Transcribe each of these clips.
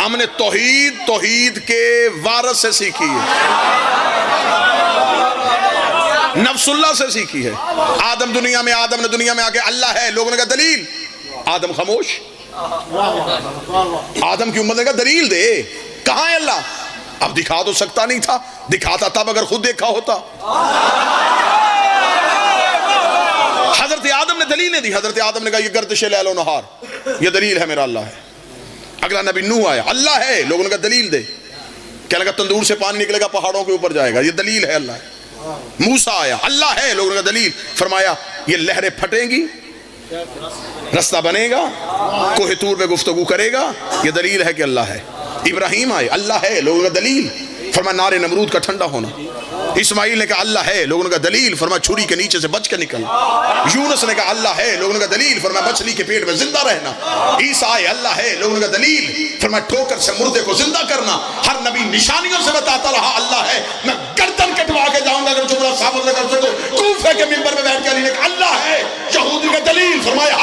हमने तौहीद के वारस से सीखी है, नफ्सुल्लाह से सीखी है। आदम ने दुनिया में आके अल्लाह है, लोगों ने कहा दलील, आदम खामोश। आदम की उम्मत ने कहा दलील दे, कहां है अल्लाह? अब दिखा तो सकता नहीं था, दिखाता तब अगर खुद देखा होता। हजरत आदम ने दलील नहीं दी। हजरत आदम ने कहा ये गर्दिश लैल व नहार, ये दलील है मेरा अल्लाह है। अगला नबी नूह आया, अल्लाह है, लोगों ने कहा दलील दे। क्या लगा? तंदूर से पानी निकलेगा, पहाड़ों के ऊपर जाएगा, ये दलील है अल्लाह है। मूसा आया, अल्लाह है, लोगों ने कहा दलील। फरमाया ये लहरें फटेंगी, रास्ता बनेगा, कोहे तूर में गुफ्तगू करेगा, ये दलील है कि अल्लाह है। इब्राहिम आए, अल्लाह है, लोगों ने कहा दलील। फरमाया नारे नमरूद का ठंडा होना। इस्माइल ने कहा अल्लाह है, लोगों ने कहा दलील। फरमाया छुरी के नीचे से बच के निकल। यूनुस ने कहा अल्लाह है, लोगों ने कहा दलील। फरमाया मछली के पेट में जिंदा रहना। ईसा आए, अल्लाह है, लोगों ने कहा दलील। फरमाया ठोकर से मुर्दे को जिंदा करना। हर नबी निशानियों से बताता रहा अल्लाह है। मैं गर्दन कटवा के जाऊंगा अगर जुमला साबित न कर सको। कूफे के मिंबर में बैठ के अली ने कहा अल्लाह है, यहूदी का दलील। फरमाया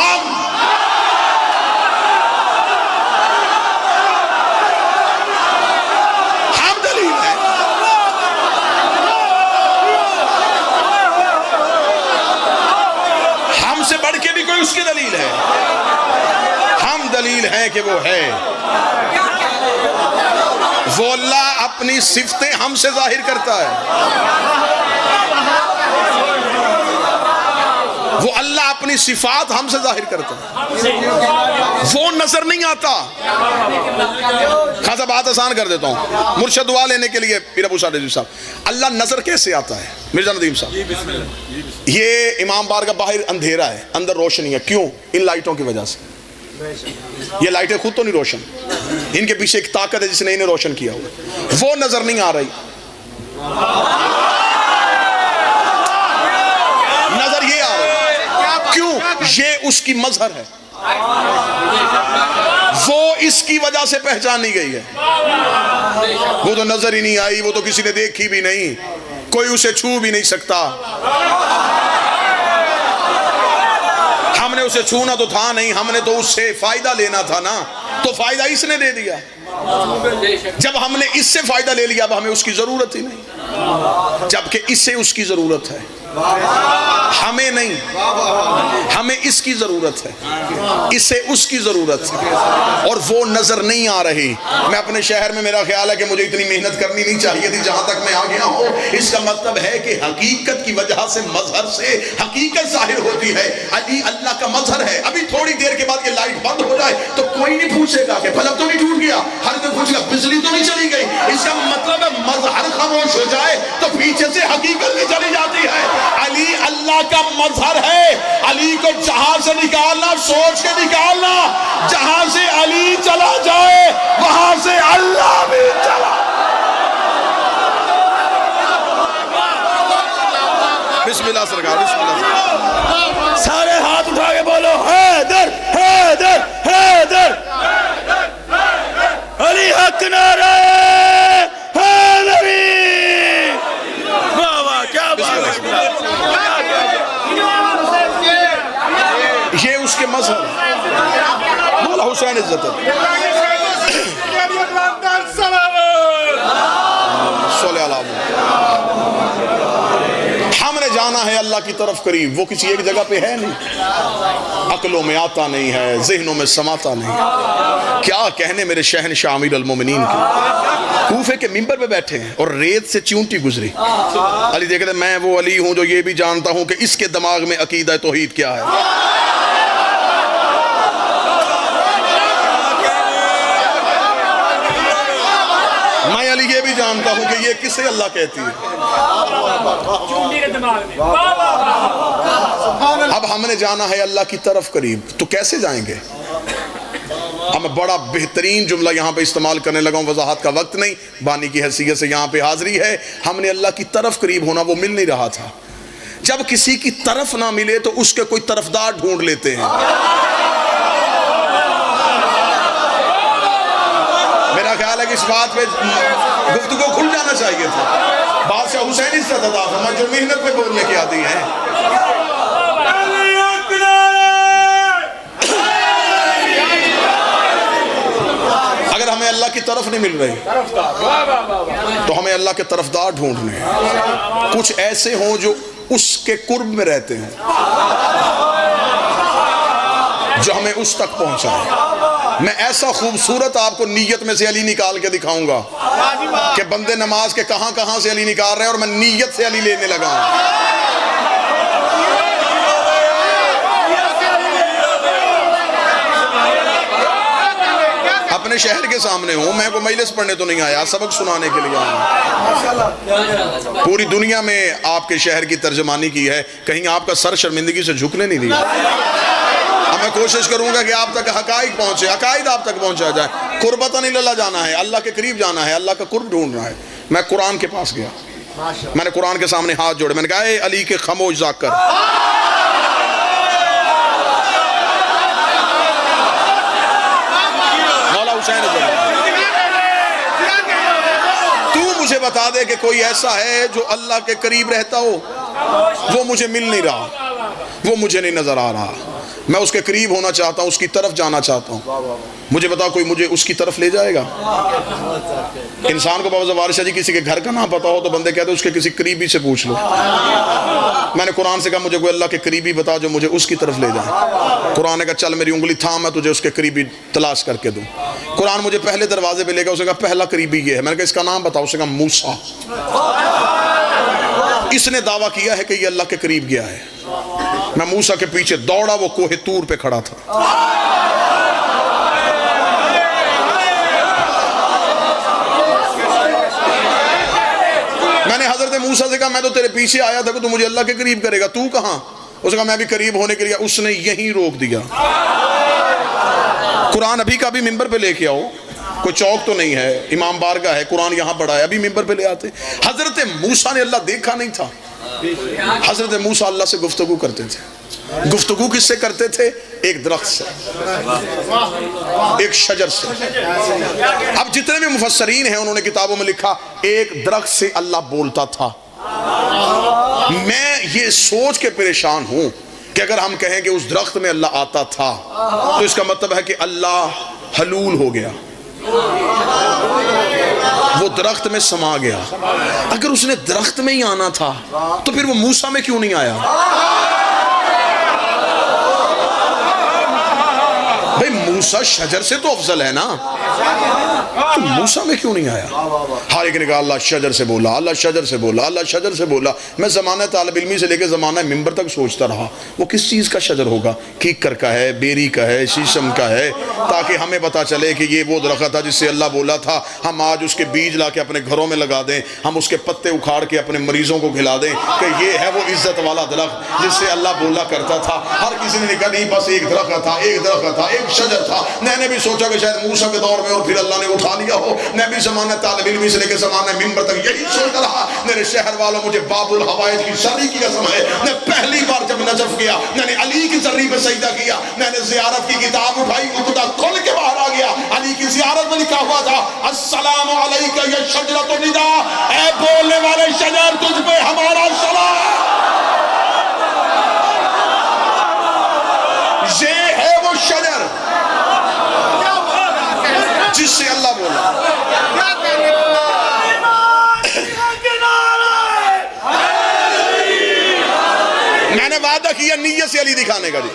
बढ़ के भी कोई उसकी दलील है, हम दलील हैं कि वो है। वो अल्लाह अपनी सिफतें हमसे जाहिर करता है, वो अल्लाह अपनी सिफात हमसे जाहिर करता है, वो नजर नहीं आता। खासा बात आसान कर देता हूँ, मुर्शद दुआ लेने के लिए पीर अबू साद साहब, अल्लाह नजर कैसे आता है? मिर्जा नदीम साहब, ये इमाम बार का बाहर अंधेरा है, अंदर रोशनी है, क्यों? इन लाइटों की वजह से। ये लाइटें खुद तो नहीं रोशन, इनके पीछे एक ताकत है जिसने इन्हें रोशन किया हुआ, वो नजर नहीं आ रही। नजर ये आ रही, क्यों? ये उसकी मजहर है, वो इसकी वजह से पहचानी गई है। वो तो नजर ही नहीं आई, वो तो किसी ने देखी भी नहीं, कोई उसे छू भी नहीं सकता। हमने उसे छूना तो था नहीं, हमने तो उससे फायदा लेना था ना, तो फायदा इसने दे दिया। जब हमने इससे फायदा ले लिया अब हमें उसकी जरूरत ही नहीं, जबकि इससे उसकी जरूरत है, हमें नहीं, हमें इसकी जरूरत है, इससे उसकी जरूरत है, और वो नजर नहीं आ रही। मैं अपने शहर में, मेरा ख्याल है कि मुझे इतनी मेहनत करनी नहीं चाहिए थी जहां तक मैं आ गया हूं। इसका मतलब है कि हकीकत की वजह से मजहर से हकीकत जाहिर होती है। अली अल्लाह का मजहर है। अभी थोड़ी देर के बाद ये लाइट बंद हो जाए तो कोई नहीं पूछेगा कि बल्ब तो नहीं टूट गया, हर कोई पूछेगा बिजली तो नहीं चली गई। इसका मतलब है मजहर खामोश हो जाए तो पीछे से हकीकत भी चली जाती है। अली अल्लाह का मजहर है। अली को जहां से निकालना, सोच के निकालना, जहां से अली चला जाए वहां से अल्लाह भी चला। बिस्मिल्लाह सरकार, बिस्मिल्लाह। सारे हाथ उठा के बोलो हैदर हैदर हैदर, अली हक नारा हैदरी। वाह वाह, क्या बात है। ये उसके मजहब, मौला हुसैन इज्जत है। हमने जाना है अल्लाह की तरफ करीब, वो किसी एक जगह पे है नहीं, अक्लों में आता नहीं है, जहनों में समाता नहीं। क्या कहने मेरे शहनशाह अमीर अल मोमिनीन के, कूफे के मिंबर पे बैठे हैं और रेत से चूंटी गुजरी। अली देखते मैं वो अली हूं जो ये भी जानता हूं कि इसके दिमाग में अकीदा तौहीद क्या है। मैं अली ये भी जानता हूं कि ये किसे अल्लाह कहती है। अब हमने जाना है अल्लाह की तरफ करीब, तो कैसे जाएंगे? अब मैं बड़ा बेहतरीन जुमला यहाँ पे इस्तेमाल करने लगा हूँ, वजाहत का वक्त नहीं, बानी की हैसियत से यहाँ पे हाजिरी है। हमने अल्लाह की तरफ करीब होना, वो मिल नहीं रहा था। जब किसी की तरफ ना मिले तो उसके कोई तरफदार ढूंढ लेते हैं। मेरा ख्याल है कि इस बात पे गुफ्तगू खुल जाना चाहिए था। बादशाह हुसैन इज्जत अदा फरमा जो मेहनत पे बोलने की आती है। अगर हमें अल्लाह की तरफ नहीं मिल रही तो हमें अल्लाह के तरफदार ढूंढने हैं, कुछ ऐसे हों जो उसके कुर्ब में रहते हैं, जो हमें उस तक पहुंचाए। मैं ऐसा खूबसूरत आपको नीयत में से अली निकाल के दिखाऊंगा कि बंदे नमाज के कहां कहां से अली निकाल रहे हैं और मैं नीयत से अली लेने लगा हूं। अपने शहर के सामने हूं, मैं कोई मजलिस पढ़ने तो नहीं आया, सबक सुनाने के लिए आया। पूरी दुनिया में आपके शहर की तर्जमानी की है, कहीं आपका सर शर्मिंदगी से झुकने नहीं दिया। अब मैं कोशिश करूंगा कि आप तक हकाइक पहुंचे, अकायद आप तक पहुंचा जाए। कुर्बतन इल्लल्लाह जाना है, अल्लाह के करीब जाना है, अल्लाह का कुर्ब ढूंढना है। मैं कुरान के पास गया, मैंने कुरान के सामने हाथ जोड़े, मैंने कहा ए अली के खामोश जाकर, मौला हुसैन तू मुझे बता दे कि कोई ऐसा है जो अल्लाह के करीब रहता हो। वो मुझे मिल नहीं रहा, वो मुझे नहीं नजर आ रहा। मैं उसके करीब होना चाहता हूँ, उसकी तरफ जाना चाहता हूँ। मुझे बताओ कोई मुझे उसकी तरफ ले जाएगा? इंसान को बाबा वारिशा जी किसी के घर का नाम पता हो तो बंदे कहते हैं उसके किसी करीबी से पूछ लो। मैंने कुरान से कहा मुझे कोई अल्लाह के करीबी बता जो मुझे उसकी तरफ ले जाए। कुरान ने कहा चल मेरी उंगली थाम, मैं तुझे उसके करीबी तलाश करके दूं। कुरान मुझे पहले दरवाजे पे लेगा, उसने कहा पहला करीबी ये है। मैंने कहा इसका नाम बताओ, उसने कहा मूसा। इसने दावा किया है कि ये अल्लाह के करीब गया है। मैं मूसा के पीछे दौड़ा, वो कोहे तूर पे खड़ा था। मैंने हजरत मूसा से कहा मैं तो तेरे पीछे आया था कि तू मुझे अल्लाह के करीब करेगा, तू कहां? उसने कहा मैं भी करीब होने के लिए। उसने यहीं रोक दिया। कुरान अभी का भी मिंबर पे लेके आओ, कोई चौक तो नहीं है, इमाम बारगाह है, कुरान यहां पड़ा है, अभी मिंबर पे ले आते। हजरत मूसा ने अल्लाह देखा नहीं था। हजरत मूसा अल्लाह से गुफ्तगू करते थे। गुफ्तगू किससे करते थे? एक दरख्त से, एक शजर से। अब जितने भी मुफस्सरीन हैं उन्होंने किताबों में लिखा एक दरख्त से अल्लाह बोलता था। मैं ये सोच के परेशान हूं कि अगर हम कहें कि उस दरख्त में अल्लाह आता था तो इसका मतलब है कि अल्लाह हलूल हो गया, वो दरख्त में समा गया। अगर उसने दरख्त में ही आना था तो फिर वो मूसा में क्यों नहीं आया? भाई मूसा शजर से तो अफजल है ना, तो मूसा में क्यों नहीं आया? हर एक ने कहा अल्लाह शजर से बोला, अल्लाह शजर से बोला, अल्लाह शजर से बोला। मैं ज़माना तालिब इल्मी से लेकर ज़माना मिंबर तक सोचता रहा वो किस चीज़ का शजर होगा, कीकर का है, बेरी का है, शीशम का है, ताकि हमें पता चले कि ये वो दरख्त था जिससे अल्लाह बोला था। हम आज उसके बीज ला के अपने घरों में लगा दें, हम उसके पत्ते उखाड़ के अपने मरीजों को खिला दें कि ये है वो इज्जत वाला दरख्त जिससे अल्लाह बोला करता था। हर किसी ने कहा नहीं बस एक दरख्त था, एक दरख्त था, एक शजर था। मैंने भी सोचा कि शायद मूसा के दौर में और फिर अल्लाह ने उठा लिया हो। मैं भी ज़माना तालिब इल्मी से लेकर ज़माना मिंबर तक यही सोचता रहा। मेरे शहर वालों, मुझे बाबुल हवाइज की शर्री की कसम है, मैं पहली बार जब नजफ किया मैंने अली की जर्री पे सजदा किया। मैंने ज़ियारत की किताब उठाई, उकदा खोल के बाहर आ गया। अली की ज़ियारत में लिखा हुआ था अस्सलामु अलैका या शजरतुन निदा, ऐ बोलने वाले शजर तुझ पे हमारा सलाम। ये है वो शजर जिससे अल्लाह बोला। मैंने वादा किया नीयत से अली दिखाने का जी।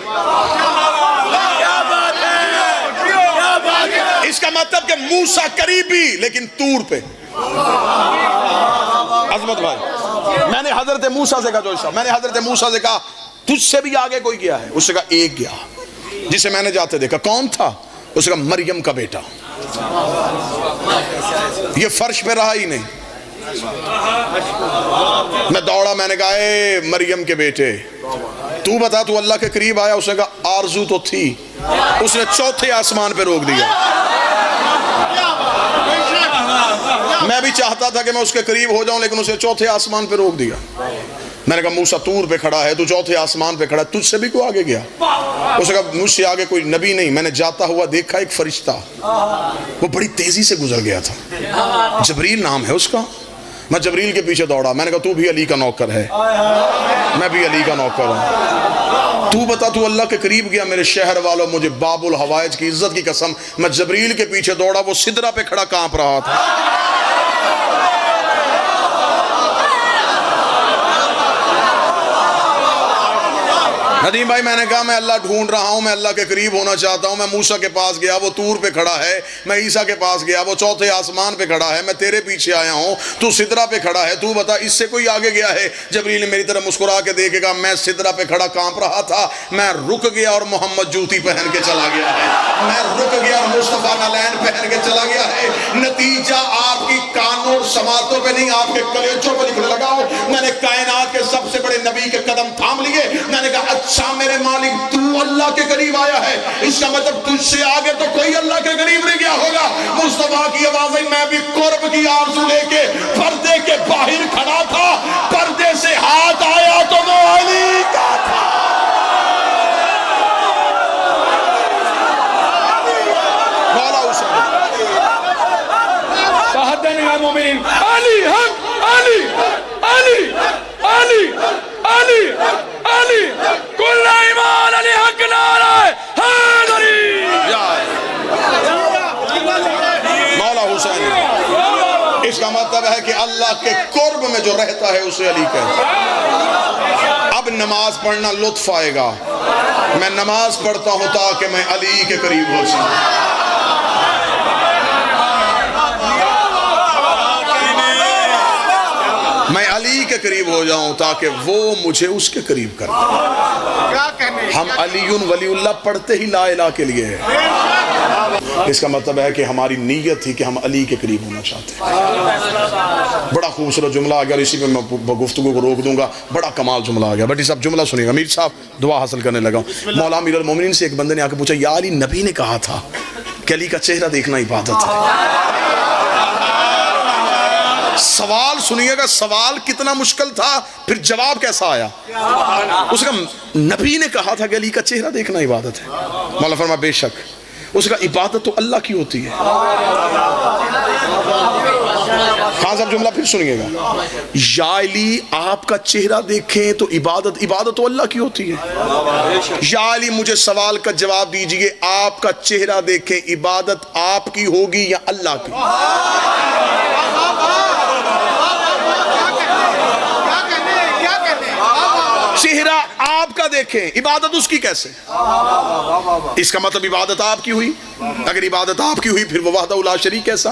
इसका मतलब कि मूसा करीबी लेकिन तूर पे। अजमत भाई मैंने हजरत मूसा से कहा, जो मैंने हजरत मूसा से कहा तुझसे भी आगे कोई गया है? उससे कहा एक गया जिसे मैंने जाते देखा। कौन था? उसने कहा मरियम का बेटा। ये फर्श पे रहा ही नहीं। मैं दौड़ा, मैंने कहा ए मरियम के बेटे तू बता तू अल्लाह के करीब आया? उसने कहा आरजू तो थी। उसने चौथे आसमान पे रोक दिया। मैं भी चाहता था कि मैं उसके करीब हो जाऊं लेकिन उसे चौथे आसमान पे रोक दिया। मैंने कहा मूसा तूर पे खड़ा है, तू चौथे आसमान पे खड़ा, तुझसे भी कोई आगे गया? उसने कहा मुझसे आगे कोई नबी नहीं। मैंने जाता हुआ देखा एक फरिश्ता, वो बड़ी तेजी से गुजर गया था, जबरील नाम है उसका। मैं जबरील के पीछे दौड़ा, मैंने कहा तू भी अली का नौकर है, मैं भी अली का नौकर हूँ। तू बता, तू अल्लाह के करीब गया। मेरे शहर वालों, मुझे बाबुल हवाइज की इज्जत की कसम, मैं जबरील के पीछे दौड़ा, वो सिदरा पे खड़ा कांप रहा था। नदीम भाई, मैंने कहा मैं अल्लाह ढूंढ रहा हूँ, मैं अल्लाह के करीब होना चाहता हूँ। मैं मूसा के पास गया, वो तूर पे खड़ा है। मैं ईसा के पास गया, वो चौथे आसमान पे खड़ा है। मैं तेरे पीछे आया हूँ, तू सिदरा पे खड़ा है। तू बता, इससे कोई आगे गया है? जबरील ने मेरी तरफ मुस्कुरा के देखेगा, मैं सिदरा पे खड़ा कांप रहा था, मैं रुक गया और मोहम्मद जूती पहन के चला गया है। मैं रुक गया और मुस्तफा नालैन पहन के चला गया है। नतीजा आपकी कानों समातों पे नहीं, आपके कलेजों पे लिखने लगा हूं। मैंने कायनात के सबसे बड़े नबी के कदम थाम लिए। मैंने कहा अच्छा मेरे मालिक, तू अल्लाह के करीब आया है, इसका मतलब तुझसे आगे तो कोई अल्लाह के करीब नहीं गया होगा। मुस्तफा की आवाज आई, मैं भी कुर्ब की आरज़ू लेके पर्दे के बाहर खड़ा था, पर्दे से हाथ आया तो वो अली का था। मौला हुसैन मोमिन, अली हक, अली अली अली अली अली, कुल ईमान अली हक नारा हैदरी। मौला हुसैन, इसका मतलब है कि अल्लाह के कुर्ब में जो रहता है उसे अली कहते हैं। अब नमाज पढ़ना लुत्फ आएगा। मैं नमाज पढ़ता हूं ताकि मैं अली के करीब हो सकूं। मैं अली के करीब हो जाऊं ताकि वो मुझे उसके करीब करे। हम अलीउन वलीउल्लाह पढ़ते ही ला इलाहा के लिए है। इसका मतलब है कि हमारी नीयत थी कि हम अली के करीब होना चाहते हैं। बड़ा खूबसूरत जुमला आ गया, इसी पे मैं गुफ्तगू को रोक दूंगा। बड़ा कमाल जुमला आ गया। बटी साहब जुमला सुनिएगा। मीर साहब दुआ हासिल करने लगा। मौला अमीरुल मोमिनीन से एक बंदे ने आकर पूछा, या अली, नबी ने कहा था कि अली का चेहरा देखना इबादत है। सवाल सुनिएगा, सवाल कितना मुश्किल था, फिर जवाब कैसा आया। उसका नबी ने कहा था कि अली का चेहरा देखना इबादत है। मौला फरमा बेशक। उसका इबादत तो अल्लाह की होती है। खान साहब जुमला फिर सुनिएगा, या अली आपका चेहरा देखें तो इबादत तो अल्लाह की होती है। या अली मुझे सवाल का जवाब दीजिए, आपका चेहरा देखें इबादत आपकी होगी या अल्लाह की? चेहरा आपका देखें, इबादत उसकी कैसे? इसका मतलब इबादत आपकी हुई। अगर इबादत आपकी हुई फिर वो वहदहू ला शरीक कैसा?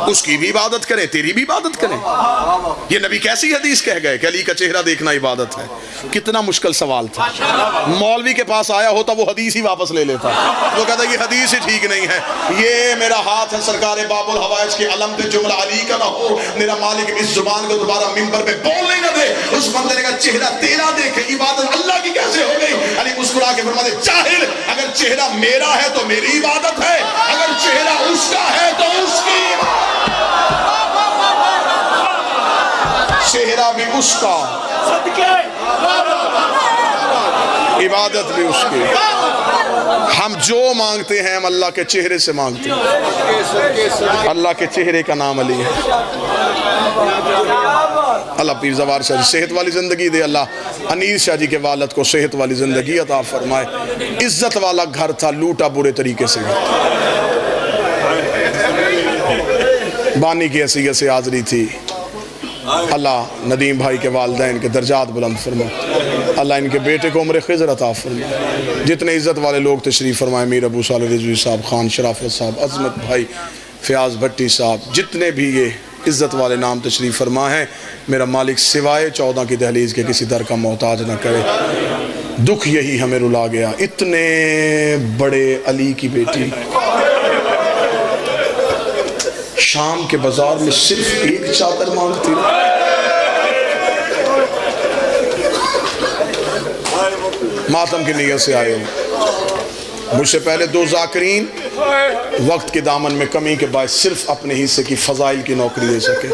उसकी भी इबादत करें, तेरी भी इबादत करें। ये नबी कैसी हदीस कह गए कि अली का चेहरा देखना इबादत है? कितना मुश्किल सवाल था। मौलवी के पास आया होता वो हदीस ही वापस ले लेता। वो कहता ये हदीस ही ठीक नहीं है। ये मेरा हाथ है सरकार बाबुल हवाइज के अलम पे, जुमला अली का ना हो। मेरा मालिक इस जुबान को दोबारा मिंबर पे बोलने न दे। उस बंदे ने कहा चेहरा तेरा देखे, इबादत अल्लाह की कैसे हो गई? अली मुस्कुरा के फरमाते, जाहिल, अगर चेहरा मेरा है तो मेरी इबादत है, अगर चेहरा उसका है तो उसकी। चेहरा भी उसका, इबादत भी उसकी। हम जो मांगते हैं हम अल्लाह के चेहरे से मांगते हैं। अल्लाह के चेहरे का नाम अली है। अल्लाह पीर ज़वार शाह जी सेहत वाली ज़िंदगी दे। अल्लाह अनीस शाह जी के वालद को सेहत वाली ज़िंदगी अता फरमाए। इज्जत वाला घर था, लूटा बुरे तरीके से। बानी की हैसियत से हाज़री थी। अल्लाह नदीम भाई के वालिदैन के दर्जात बुलंद फरमाए। अल्लाह इनके बेटे को उम्र खिज़र अता फरमाए। जितने इज़्ज़त वाले लोग तशरीफ़ फरमाए, मीर अबू साले रिजवी साहब, खान शराफत साहब, अज़मत भाई, फ़याज़ भट्टी साहब, जितने भी ये इज़्ज़त वाले नाम तशरीफ़ फरमा है, मेरा मालिक सिवाय 14 की दहलीज़ के किसी दर का मोहताज न करे। दुख यही हमें रुला गया, इतने बड़े अली की बेटी शाम के बाजार में सिर्फ एक चादर मांगती। मातम की नीयत से आए हो। मुझसे पहले दो जाकिरीन वक्त के दामन में कमी के बाद सिर्फ अपने हिस्से की फ़ज़ाइल की नौकरी दे सके।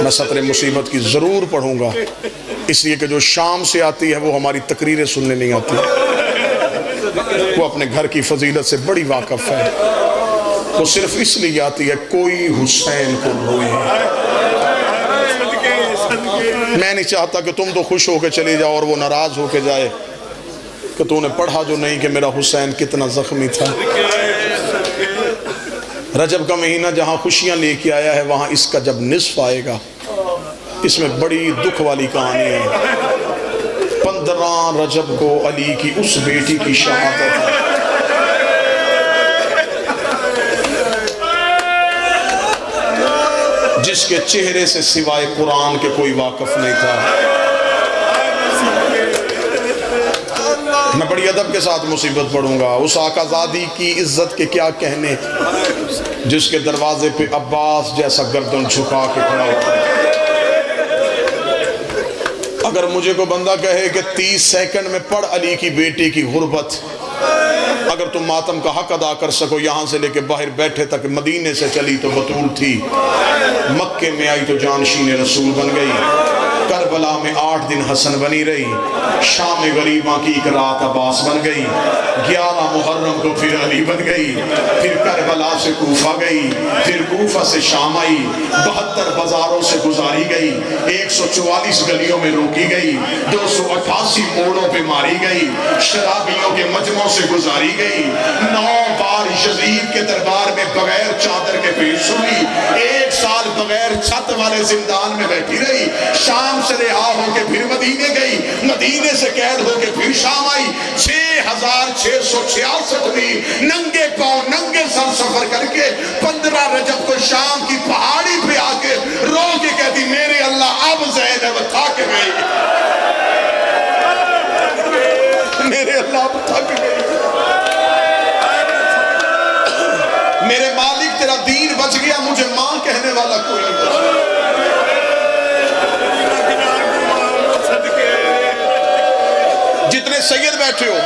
मैं सत्र मुसीबत की ज़रूर पढ़ूंगा, इसलिए कि जो शाम से आती है वो हमारी तकरीरें सुनने नहीं आती। वो अपने घर की फजीलत से बड़ी वाक़फ़ है। वो सिर्फ इसलिए आती है कोई हुसैन को रोए। मैं नहीं चाहता कि तुम तो खुश होकर चले जाओ और वो नाराज होकर जाए कि तूने पढ़ा जो नहीं कि मेरा हुसैन कितना जख्मी था। रजब का महीना जहाँ खुशियाँ लेके आया है वहाँ इसका जब निस्फ आएगा, इसमें बड़ी दुख वाली कहानी है। 15 रजब को अली की उस बेटी की शहादत है। जिसके चेहरे से सिवाय कुरान के कोई वाकिफ नहीं था। मैं बड़ी अदब के साथ मुसीबत पढ़ूंगा। उस आकाजादी की इज्जत के क्या कहने, जिसके दरवाजे पे अब्बास जैसा गर्दन झुका के खड़ा होता है। अगर मुझे को बंदा कहे कि 30 सेकंड में पढ़ अली की बेटी की गुर्बत, अगर तुम मातम का हक अदा कर सको, यहाँ से लेके बाहर बैठे तक मदीने से चली तो बतूल थी, मक्के में आई तो जानशीन रसूल बन गई, करबला में 8 दिन हसन बनी रही, शाम में गरीबा की एक रात अब्बास बन गई, 11 मुहर्रम को फिर अली बन गई, फिर करबला से कूफा गई, फिर कूफा से शाम आई, 72 बाजारों से गुजारी गई, 144 गलियों में रोकी गई, 288 मोड़ों पे मारी गई, शराबियों के मजमों से गुजारी गई, 9 बार यजीद के दरबार में बगैर चादर के पेश हुई, 1 साल बगैर छत वाले जिंदान में बैठी रही, शाम से रिहा होके फिर मदीने गई, मदीने से कैद होके फिर शाम आई, 6666 नंगे पांव नंगे सर सफर करके 15 रजब को शाम की पहाड़ी पे आके रो के कहती, मेरे अल्लाह अब ज़ैनब थक गई, मेरे अल्लाह अब थक गई, मेरे मालिक तेरा दीन बच गया, मुझे मां कहने वाला कोई नहीं बचा। जितने सैयद बैठे हो,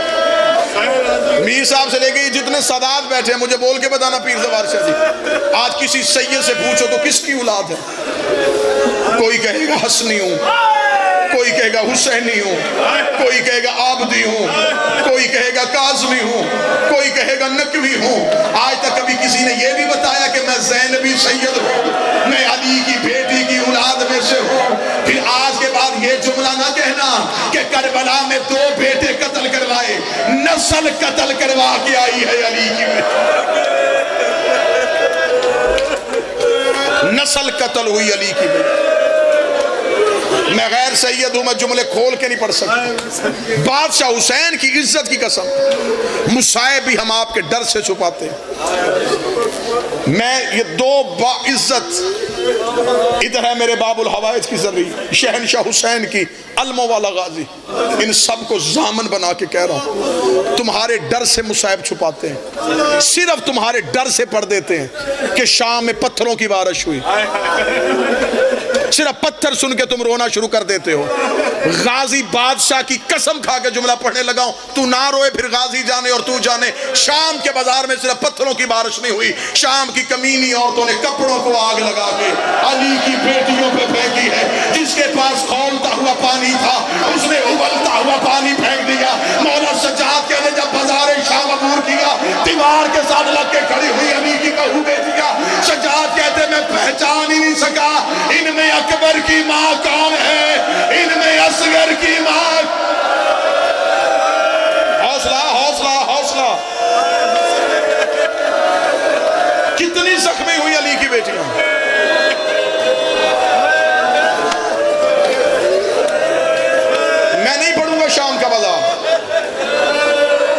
मीर साहब से लेके जितने सादात बैठे हैं, मुझे बोल के बताना पीर ज़वार शाह जी, आज किसी सैयद से पूछो तो किसकी औलाद है? कोई कहेगा हसनी हूं, कोई कहेगा हुसैनी हूं, कोई कहेगा आबदी हूं, कोई कहेगा काज़मी हूं, कोई कहेगा नकवी हूं। आज तक कभी किसी ने यह भी बताया कि मैं ज़ैनबी सैयद हूं, मैं अली की बेटी की औलाद में से हूं। फिर आज के बाद ये जुमला ना कहना कि करबला में 2 बेटे कत्ल करवाए, नस्ल कत्ल करवा के आई है अली की बेटी, नस्ल कत्ल हुई अली की बेटी। मैं गैर सैयद हूं, मैं जुमले खोल के नहीं पढ़ सकता। बादशाह हुसैन की इज्जत की कसम, मुसाइब भी हम आपके डर से छुपाते हैं। मैं ये 2 बाइज्जत, इधर है मेरे बाबुल हवाइज की जर्री, शहनशाह हुसैन की अलमो वाला गाजी, इन सब को जामन बना के कह रहा हूं, तुम्हारे डर से मुसाइब छुपाते हैं, सिर्फ तुम्हारे डर से पढ़ देते हैं कि शाम में पत्थरों की बारिश हुई, सिर्फ पत्थर सुन के तुम रोना शुरू कर देते हो। गाजी बादशाह की कसम खा के जुमला पढ़ने लगाऊं, तू ना रोए फिर गाजी जाने और तू जाने, शाम के बाजार में सिर्फ पत्थरों की बारिश नहीं हुई, शाम की कमीनी औरतों ने कपड़ों को आग लगा के अली की बेटियों पे फेंकी है। जिसके पास खौलता हुआ पानी था उसने उबलता हुआ पानी फेंक दिया। मौला सज्जाद कहने जब बाजार शाम अबूर किया, दीवार के साथ लग के खड़ी हुई अली की बहू बेटियां, सज्जाद कहते मैं पहचान ही नहीं सका, इनमें अकबर की माँ कौन है, इनमें असगर की माँ। हौसला हौसला हौसला। कितनी जख्मी हुई अली की बेटियां। मैं नहीं पढ़ूंगा शाम का बाजार,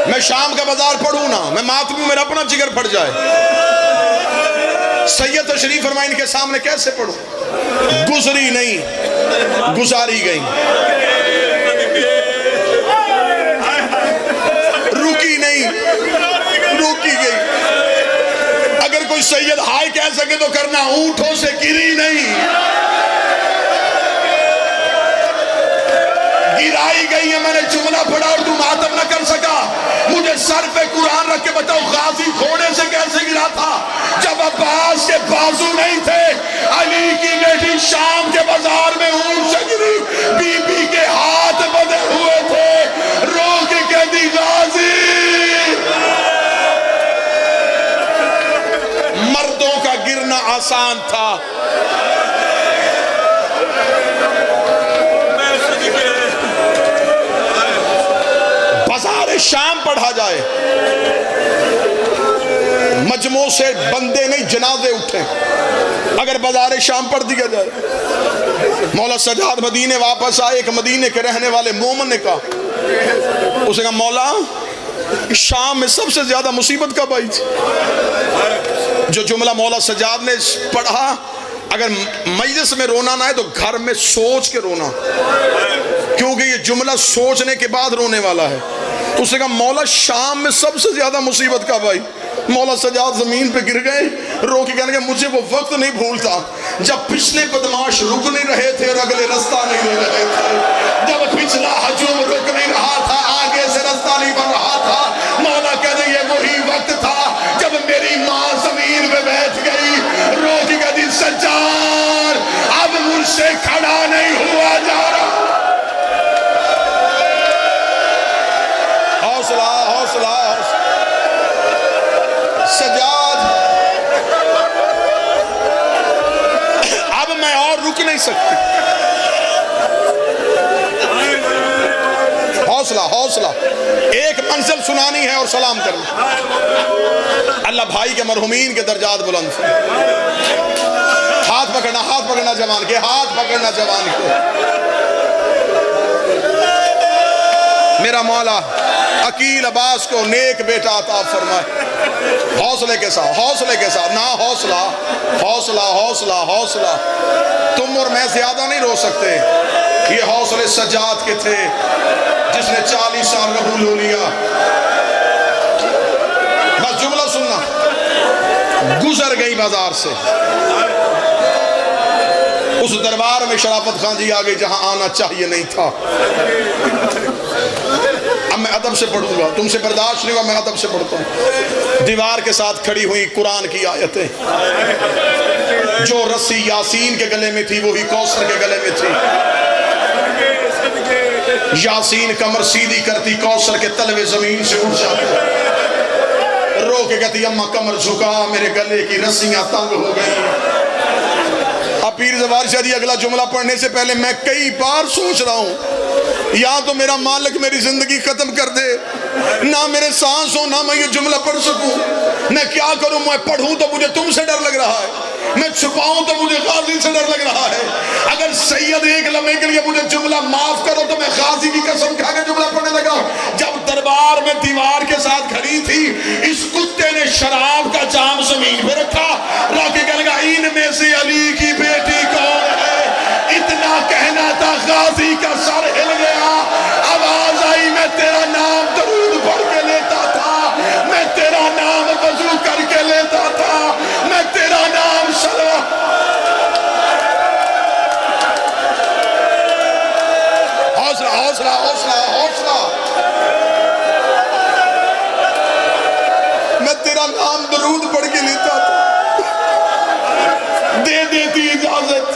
मैं शाम का बाजार पढ़ूं ना, मैं मातमी मेरा अपना जिगर फट जाए। सैयद तशरीफ फरमाए इनके सामने कैसे पढ़ूं? गुजरी नहीं गुजारी गई, रुकी नहीं रुकी गई। अगर कोई सैयद हाय कह सके तो करना, ऊंटों से गिरी नहीं, गिराई गई है। मैंने जुमला पढ़ा और तू मातम न कर सका। मुझे सर पे कुरान रख के बताओ, गाजी घोड़े से कैसे गिरा था जब अब्बास के बाजू नहीं थे? अली की बेटी शाम के बाजार में ऊंट से गिरी, बीबी के हाथ बंधे हुए थे, रो के कहती गाजी। मर्दों का गिरना आसान था, बाजार शाम पढ़ा जाए, मजमू से बंदे नहीं जनाजे उठे। अगर बाजार शाम पढ़ दिया जाए, मौला सजाद मदीने वापस आए, एक मदीने के रहने वाले मोमन ने कहा, उसने कहा मौला शाम में सबसे ज्यादा मुसीबत कब आई थी? जो जुमला मौला सजाद ने पढ़ा, अगर मजलिस में रोना ना है तो घर में सोच के रोना, क्योंकि ये जुमला सोचने के बाद रोने वाला है। तो उसने कहा मौला शाम में सबसे ज्यादा मुसीबत कब आई? मौला सजाद जमीन पे गिर गए, रो के कहने मुझे वो वक्त नहीं भूलता जब पिछले बदमाश रुक नहीं रहे थे और अगले रास्ता नहीं ले रहे थे, जब पिछला हजूम रुक नहीं रहा था, आगे से रास्ता नहीं बन रहा था। मौला कहते ये वही वक्त था जब मेरी माँ जमीन पे बैठ गई, रो के कहती सज्जाद अब मुझसे खड़ा नहीं हुआ जा रहा। हौसला हौसला सजाद, अब मैं और रुक नहीं सकती। हौसला हौसला, एक मंजिल सुनानी है और सलाम करना। अल्लाह भाई के मरहुमीन के दर्जात बुलंद से। हाथ पकड़ना जवान के, हाथ पकड़ना जवान के। मेरा मौला अकील अब्बास को नेक बेटा अता फरमाए। हौसले के साथ ना, हौसला हौसला हौसला हौसला। तुम और मैं ज्यादा नहीं रो सकते, ये हौसले सज्जाद के थे जिसने 40 साल कबूल लिया। बस जुमला सुनना, गुजर गई बाजार से, उस दरबार में शराफत खान जी आ गई जहां आना चाहिए नहीं था। अब मैं अदब से पढ़ूंगा, तुमसे बर्दाश्त नहीं हुआ, मैं अदब से पढ़ता हूँ। दीवार के साथ खड़ी हुई कुरान की आयतें, जो रस्सी यासीन के गले में थी वही कौसर के गले में थी। यासीन कमर सीधी करती, कौसर के तलवे जमीन से उठ जाते। रो के कहती अम्मा कमर झुका, मेरे गले की रस्सियां तंग हो गई। अब पीर ज़वार शादी अगला जुमला पढ़ने से पहले मैं कई बार सोच रहा हूँ, या तो मेरा मालिक मेरी जिंदगी खत्म कर दे, ना मेरे सांस हो, ना मैं ये जुमला पढ़ सकूं। मैं क्या करूं? मैं पढ़ूं तो मुझे तुमसे डर लग रहा है, मैं छुपाऊं तो मुझे गाजी से डर लग रहा है। अगर सैयद एक लम्हे के लिए मुझे जुमला माफ करो तो मैं गाजी की कसम खा के जुमला पढ़ने लगा। जब दरबार में दीवार के साथ खड़ी थी, इस कुत्ते ने शराब का जाम जमीन पे रखा, रख के लगा इनमें से अली की बेटी कौन है? इतना कहना था, गाजी का सर हिल गया। आवाज आई, मैं तेरा नाम दरूद पढ़ के लेता था, मैं तेरा नाम वजू करके लेता था, मैं तेरा नाम सला। हौसला हौसला हौसला हौसला, मैं तेरा नाम दरूद पढ़ के लेता था, दे देती इजाजत,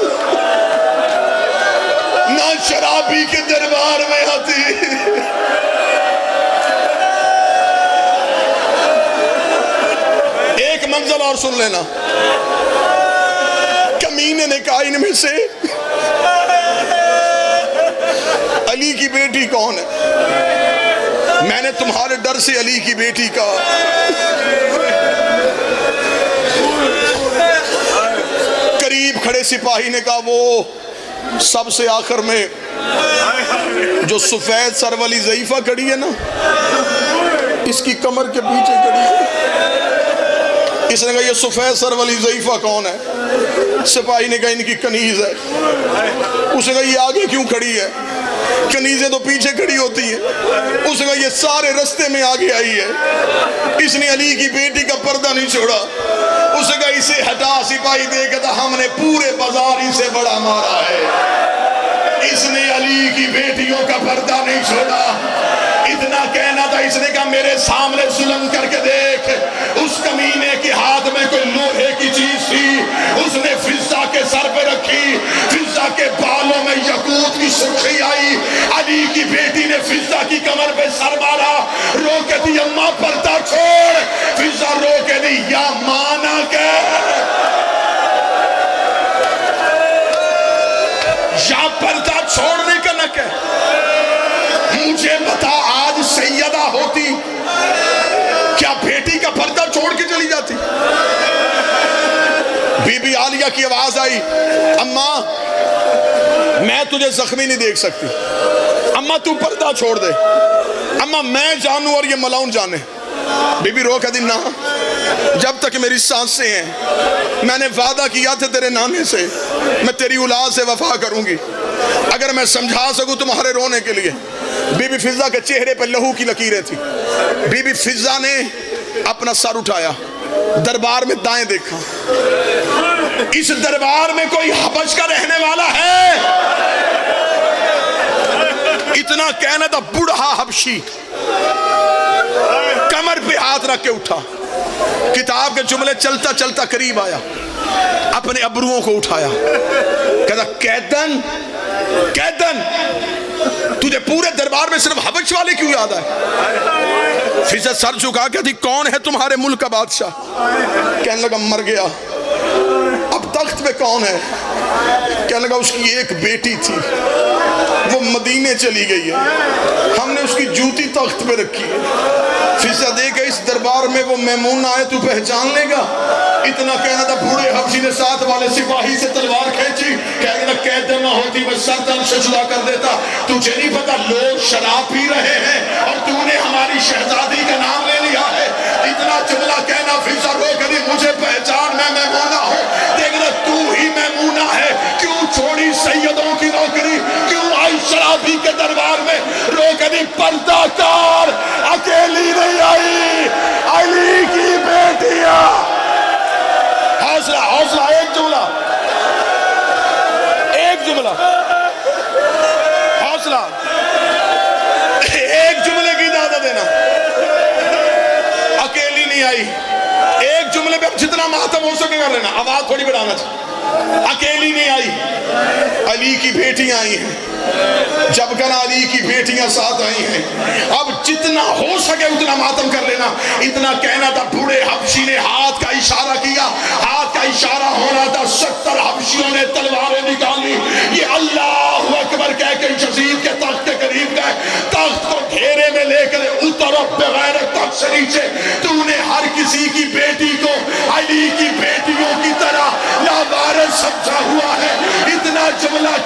ना शराबी के दरबार में आती। एक मंजिल और सुन लेना। कमीने ने कहा इनमें से अली की बेटी कौन है? मैंने तुम्हारे डर से अली की बेटी का करीब खड़े सिपाही ने कहा वो सबसे आखिर में जो सफेद सर वाली ज़ईफा खड़ी है ना, इसकी कमर के पीछे खड़ी है। इसने कहा ये सफेद सर वाली ज़ईफा कौन है? सिपाही ने कहा इनकी कनीज है। उसने कहा ये आगे क्यों खड़ी है? कनीजें तो पीछे खड़ी होती है। उसने कहा ये सारे रास्ते में आगे आई है, इसने अली की बेटी का पर्दा नहीं छोड़ा। उसने कहा इसे हटा। सिपाही देखा हमने पूरे बाजार ही से बड़ा मारा है, इसने अली की बेटियों का पर्दा नहीं छोड़ा। इतना कहना था, इसने कहा मेरे सामने जुल्म करके देख। उस कमीने के हाथ में कोई लोहे की चीज थी, उसने फिजा के सर पे रखी, फिजा के बालों में यकूत की सुर्खी आई। अली की बेटी ने फिजा की कमर पे सर मारा, रो के दी अम्मा पर्दा छोड़। फिजा रो के दी या माना के या पर्दा छोड़ने का न कह। मुझे बता आज सैयदा होती, क्या बेटी का पर्दा छोड़ के चली जाती? बीबी आलिया की आवाज आई, अम्मा मैं तुझे जख्मी नहीं देख सकती, अम्मा तू पर्दा छोड़ दे, अम्मा मैं जानूं और ये मलाउन जाने। बीबी रो कहती ना, जब तक मेरी सांसें हैं मैंने वादा किया था तेरे नाने से, मैं तेरी औलाद से वफा करूंगी, अगर मैं समझा सकूं तुम्हारे रोने के लिए। बीबी फिजा के चेहरे पर लहू की लकीरें थी। बीबी फिजा ने अपना सर उठाया, दरबार में दाएं देखा, इस दरबार में कोई हबश का रहने वाला है? इतना कहना था, बूढ़ा हबशी कमर पे हाथ रख के उठा, किताब के जुमले चलता चलता करीब आया, अपने अबरुओं को उठाया, कहता कैदन कैदन, तुझे पूरे दरबार में सिर्फ हबश वाले क्यों याद आए? फिर सर झुका कहती कौन है तुम्हारे मुल्क का बादशाह? कहने लगा मर गया। अब तख्त पे कौन है? कहने लगा उसकी एक बेटी थी, वो मदीने चली गई है, हमने उसकी जूती तख्त पे रखी है। फिजा देखे इस दरबार में वो मैमूना है, तू पहचान लेगा? इतना कहना था, बूढ़े हबशी ने साथ वाले सिपाही से तलवार खींची, कहने लगा कैद ना होती मैं सर तन से जुदा कर देता। तुझे नहीं पता लोग शराब पी रहे हैं और तूने हमारी शहजादी का नाम ले लिया है। इतना जुमला कहना, फिजा रो कभी मुझे पहचान, मैं मैमूना हूँ। देखना तू ही मैमूना है, क्यों छोड़ी सैयदों की नौकरी, क्यों आई शराबी के दरबार में? रो कभी पर्दाकार अकेली नहीं आई, अली की बेटियां। हौसला हौसला, एक जुमला एक जुमला, हौसला, एक जुमले की इजाजत देना। अकेली नहीं आई, एक जुमले पे जितना मातम हो सके कर लेना, आवाज थोड़ी बढ़ाना चाहिए। अकेली नहीं आई, अली की बेटियां आई हैं, जब कना अली की बेटियां साथ आई हैं। अब जितना हो सके उतना मातम कर लेना। इतना कहना था, बूढ़े हबशी ने हाथ का इशारा किया, हाथ का इशारा होना था, 70 हबशियों ने तलवारें निकाली, ये अल्लाह अकबर कह के यजीद के तख्त के करीब गए, तख्त को घेरे में लेकर उतरो बगैर तख्त से नीचे। तूने हर किसी की बेटी को अली की बेटियों की तरह लावारिस समझा हुआ है। इतना जुमला